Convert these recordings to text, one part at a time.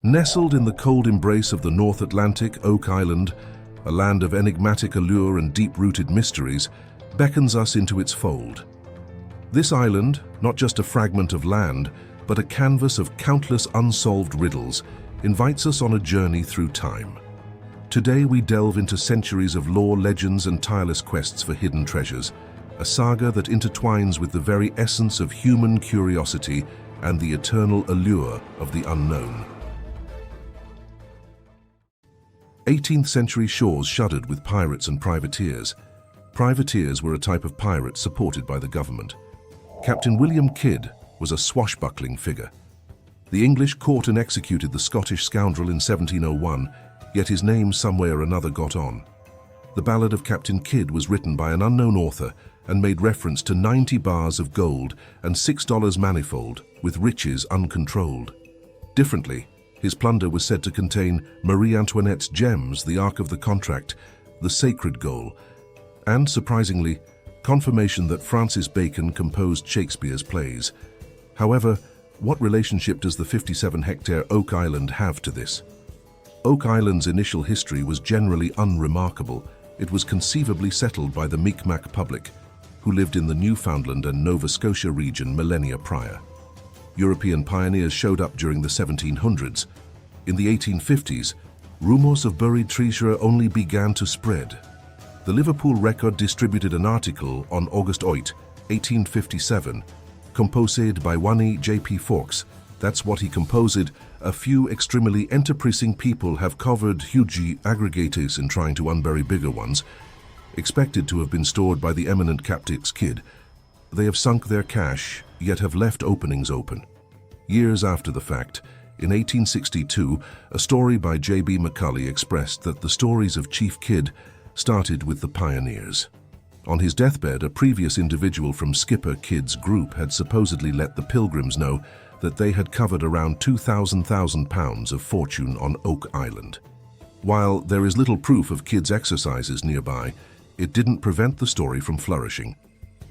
Nestled in the cold embrace of the North Atlantic, Oak Island, a land of enigmatic allure and deep-rooted mysteries, beckons us into its fold. This island, not just a fragment of land, but a canvas of countless unsolved riddles, invites us on a journey through time. Today we delve into centuries of lore, legends, and tireless quests for hidden treasures, a saga that intertwines with the very essence of human curiosity and the eternal allure of the unknown. 18th century shores shuddered with pirates and privateers. Privateers were a type of pirate supported by the government. Captain William Kidd was a swashbuckling figure. The English caught and executed the Scottish scoundrel in 1701, yet his name somewhere or another got on. The Ballad of Captain Kidd was written by an unknown author and made reference to 90 bars of gold and $6 manifold with riches uncontrolled. Differently, his plunder was said to contain Marie Antoinette's gems, the Ark of the Contract, the Sacred Goal, and, surprisingly, confirmation that Francis Bacon composed Shakespeare's plays. However, what relationship does the 57-hectare Oak Island have to this? Oak Island's initial history was generally unremarkable. It was conceivably settled by the Mi'kmaq public, who lived in the Newfoundland and Nova Scotia region millennia prior. European pioneers showed up during the 1700s. In the 1850s, rumors of buried treasure only began to spread. The Liverpool Record distributed an article on August 8, 1857, composed by one J.P. Fawkes. That's what he composed. A few extremely enterprising people have covered huge aggregates in trying to unbury bigger ones, expected to have been stored by the eminent Captain Kidd. They have sunk their cash, yet have left openings open. Years after the fact, in 1862, a story by J.B. Macaulay expressed that the stories of Chief Kidd started with the pioneers. On his deathbed, a previous individual from Skipper Kidd's group had supposedly let the Pilgrims know that they had covered around 2,000 pounds of fortune on Oak Island. While there is little proof of Kidd's exercises nearby, it didn't prevent the story from flourishing.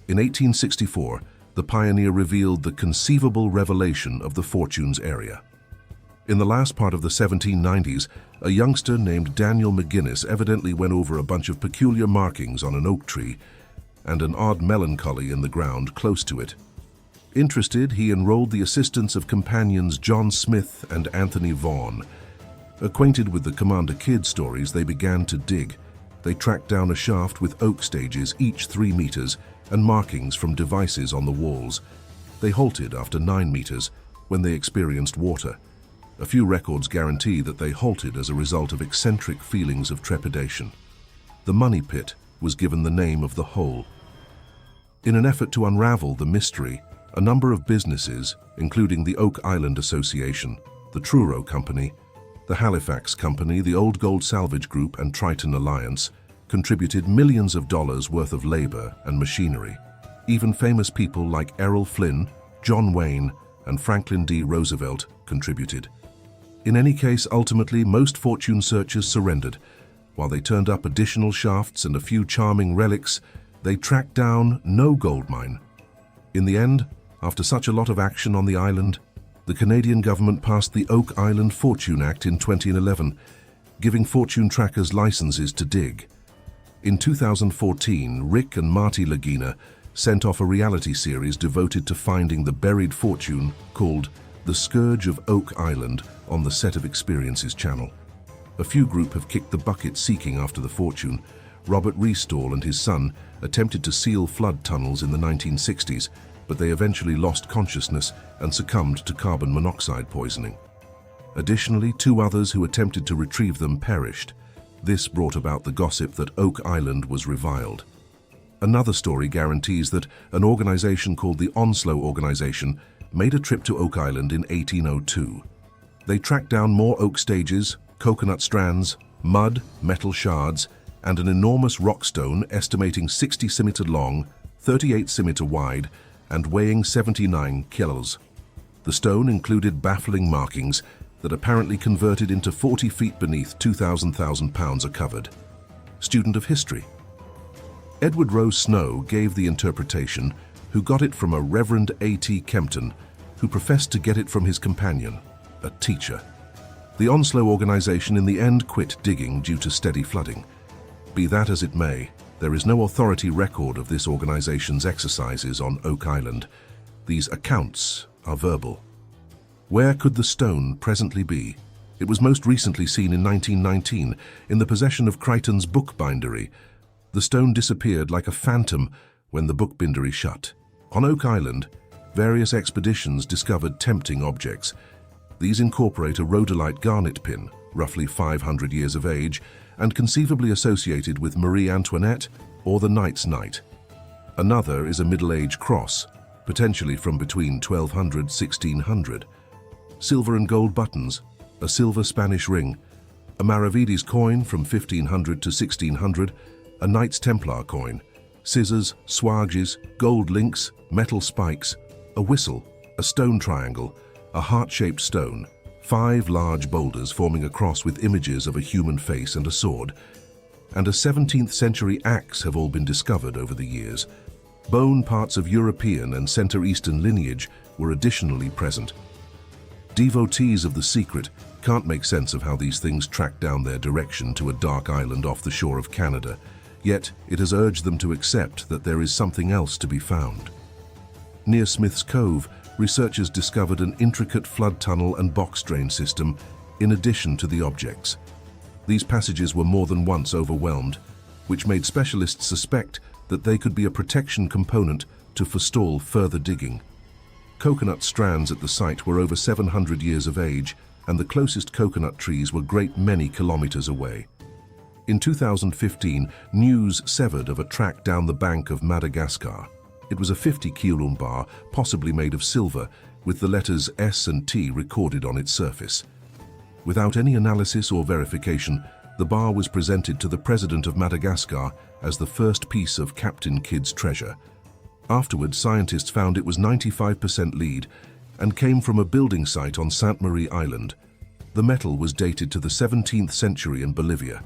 In 1864, the pioneer revealed the conceivable revelation of the fortune's area. In the last part of the 1790s, a youngster named Daniel McGuinness evidently went over a bunch of peculiar markings on an oak tree and an odd melancholy in the ground close to it. Interested, he enrolled the assistance of companions John Smith and Anthony Vaughan. Acquainted with the Commander Kidd stories, they began to dig. They tracked down a shaft with oak stages, each 3 meters, and markings from devices on the walls. They halted after 9 meters when they experienced water. A few records guarantee that they halted as a result of eccentric feelings of trepidation. The money pit was given the name of the hole. In an effort to unravel the mystery, a number of businesses, including the Oak Island Association, the Truro Company, the Halifax Company, the Old Gold Salvage Group, and Triton Alliance, contributed millions of dollars worth of labor and machinery. Even famous people like Errol Flynn, John Wayne, and Franklin D. Roosevelt contributed. In any case, ultimately, most fortune searchers surrendered. While they turned up additional shafts and a few charming relics, they tracked down no gold mine. In the end, after such a lot of action on the island, the Canadian government passed the Oak Island Fortune Act in 2011, giving fortune trackers licenses to dig. In 2014, Rick and Marty Lagina sent off a reality series devoted to finding the buried fortune called The Scourge of Oak Island on the Set of Experiences channel. A few group have kicked the bucket seeking after the fortune. Robert Restall and his son attempted to seal flood tunnels in the 1960s, but they eventually lost consciousness and succumbed to carbon monoxide poisoning. Additionally, 2 others who attempted to retrieve them perished. This brought about the gossip that Oak Island was reviled. Another story guarantees that an organization called the Onslow Organization made a trip to Oak Island in 1802. They tracked down more oak stages, coconut strands, mud, metal shards, and an enormous rock stone estimating 60 cm long, 38 cm wide, and weighing 79 kilos. The stone included baffling markings that apparently converted into 40 feet beneath 2,000 pounds are covered. Student of history. Edward Rowe Snow gave the interpretation, who got it from a Reverend A.T. Kempton, who professed to get it from his companion, a teacher. The Onslow organization in the end quit digging due to steady flooding. Be that as it may, there is no authority record of this organization's exercises on Oak Island. These accounts are verbal. Where could the stone presently be? It was most recently seen in 1919 in the possession of Crichton's bookbindery. The stone disappeared like a phantom when the bookbindery shut. On Oak Island, various expeditions discovered tempting objects. These incorporate a rhodolite garnet pin, roughly 500 years of age, and conceivably associated with Marie Antoinette or the Knight's Knight. Another is a Middle Age cross, potentially from between 1200–1600. Silver and gold buttons, a silver Spanish ring, a Maravides coin from 1500 to 1600, a Knights Templar coin, scissors, swages, gold links, metal spikes, a whistle, a stone triangle, a heart-shaped stone, 5 large boulders forming a cross with images of a human face and a sword, and a 17th century axe have all been discovered over the years. Bone parts of European and Centre Eastern lineage were additionally present. Devotees of the secret can't make sense of how these things track down their direction to a dark island off the shore of Canada, yet it has urged them to accept that there is something else to be found. Near Smith's Cove, researchers discovered an intricate flood tunnel and box drain system in addition to the objects. These passages were more than once overwhelmed, which made specialists suspect that they could be a protection component to forestall further digging. Coconut strands at the site were over 700 years of age, and the closest coconut trees were great many kilometers away. In 2015, news severed of a track down the bank of Madagascar. It was a 50 kilom bar, possibly made of silver, with the letters S and T recorded on its surface. Without any analysis or verification, the bar was presented to the president of Madagascar as the first piece of Captain Kidd's treasure. Afterwards, scientists found it was 95% lead and came from a building site on Sainte Marie Island. The metal was dated to the 17th century in Bolivia.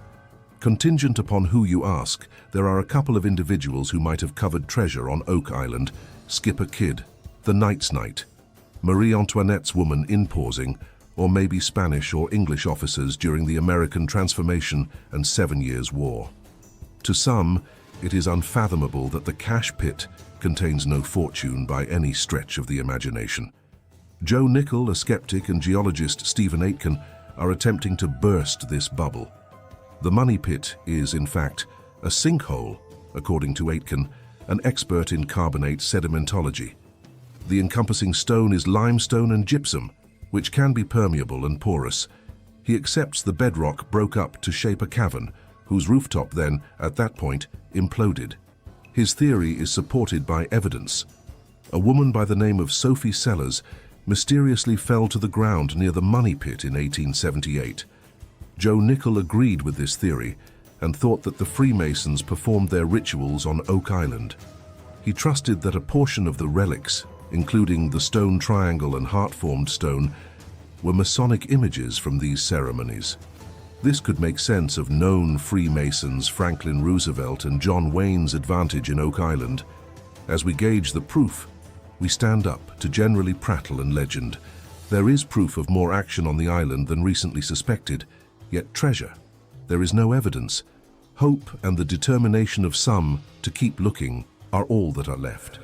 Contingent upon who you ask, there are a couple of individuals who might have covered treasure on Oak Island: Skipper Kidd, the Knight's Knight, Marie Antoinette's woman in pausing, or maybe Spanish or English officers during the American Transformation and 7 Years' War. To some, it is unfathomable that the cash pit contains no fortune by any stretch of the imagination. Joe Nickell, a skeptic, and geologist Stephen Aitken are attempting to burst this bubble. The money pit is, in fact, a sinkhole, according to Aitken, an expert in carbonate sedimentology. The encompassing stone is limestone and gypsum, which can be permeable and porous. He accepts the bedrock broke up to shape a cavern, whose rooftop then, at that point, imploded. His theory is supported by evidence. A woman by the name of Sophie Sellers mysteriously fell to the ground near the money pit in 1878. Joe Nickell agreed with this theory and thought that the Freemasons performed their rituals on Oak Island. He trusted that a portion of the relics, including the stone triangle and heart-formed stone, were Masonic images from these ceremonies. This could make sense of known Freemasons Franklin Roosevelt and John Wayne's advantage in Oak Island. As we gauge the proof, we stand up to generally prattle and legend. There is proof of more action on the island than recently suspected, yet treasure. There is no evidence. Hope and the determination of some to keep looking are all that are left.